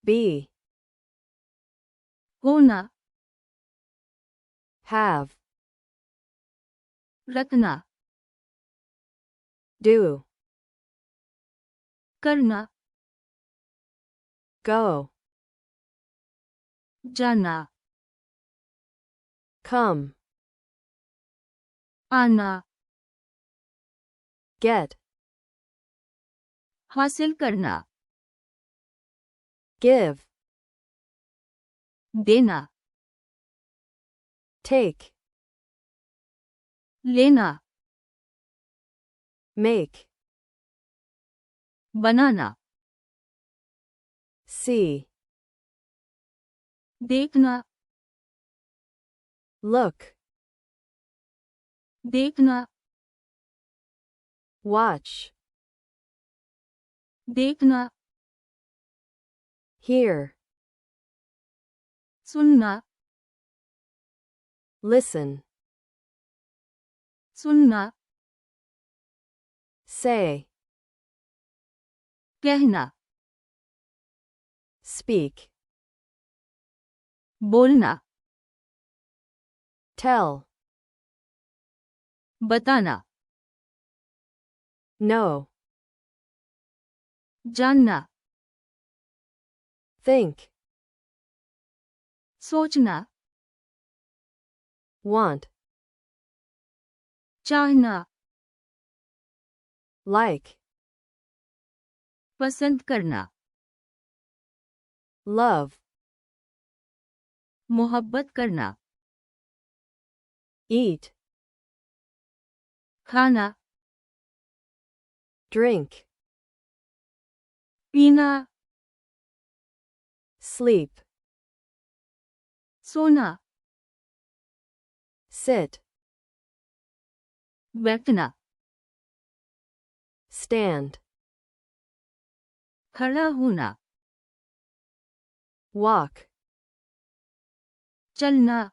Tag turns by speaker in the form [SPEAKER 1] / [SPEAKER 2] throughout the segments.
[SPEAKER 1] be,
[SPEAKER 2] ہونا,
[SPEAKER 1] have,
[SPEAKER 2] رکھنا,
[SPEAKER 1] do,
[SPEAKER 2] کرنا,
[SPEAKER 1] go,
[SPEAKER 2] جانا,
[SPEAKER 1] come,
[SPEAKER 2] آنا,
[SPEAKER 1] get,
[SPEAKER 2] حاصل کرنا,
[SPEAKER 1] give,
[SPEAKER 2] دینا,
[SPEAKER 1] take,
[SPEAKER 2] لینا,
[SPEAKER 1] make,
[SPEAKER 2] بنانا,
[SPEAKER 1] see,
[SPEAKER 2] دیکھنا,
[SPEAKER 1] look,
[SPEAKER 2] دیکھنا,
[SPEAKER 1] watch,
[SPEAKER 2] دیکھنا,
[SPEAKER 1] hear,
[SPEAKER 2] سننا,
[SPEAKER 1] listen,
[SPEAKER 2] سننا,
[SPEAKER 1] say,
[SPEAKER 2] کہنا,
[SPEAKER 1] speak,
[SPEAKER 2] بولنا,
[SPEAKER 1] tell,
[SPEAKER 2] بتانا,
[SPEAKER 1] know,
[SPEAKER 2] جاننا,
[SPEAKER 1] think,
[SPEAKER 2] سوچنا,
[SPEAKER 1] want,
[SPEAKER 2] چاہنا,
[SPEAKER 1] like,
[SPEAKER 2] پسند کرنا,
[SPEAKER 1] love,
[SPEAKER 2] محبت کرنا,
[SPEAKER 1] eat,
[SPEAKER 2] کھانا,
[SPEAKER 1] drink,
[SPEAKER 2] پینا,
[SPEAKER 1] sleep,
[SPEAKER 2] سونا,
[SPEAKER 1] sit,
[SPEAKER 2] بیٹھنا,
[SPEAKER 1] stand,
[SPEAKER 2] کھڑا ہونا,
[SPEAKER 1] walk,
[SPEAKER 2] چلنا,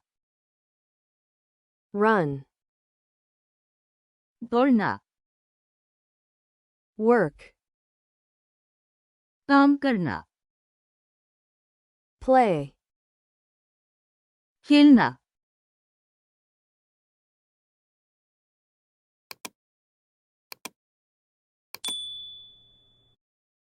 [SPEAKER 1] run,
[SPEAKER 2] دوڑنا,
[SPEAKER 1] work,
[SPEAKER 2] کام کرنا,
[SPEAKER 1] play,
[SPEAKER 2] کھیلنا,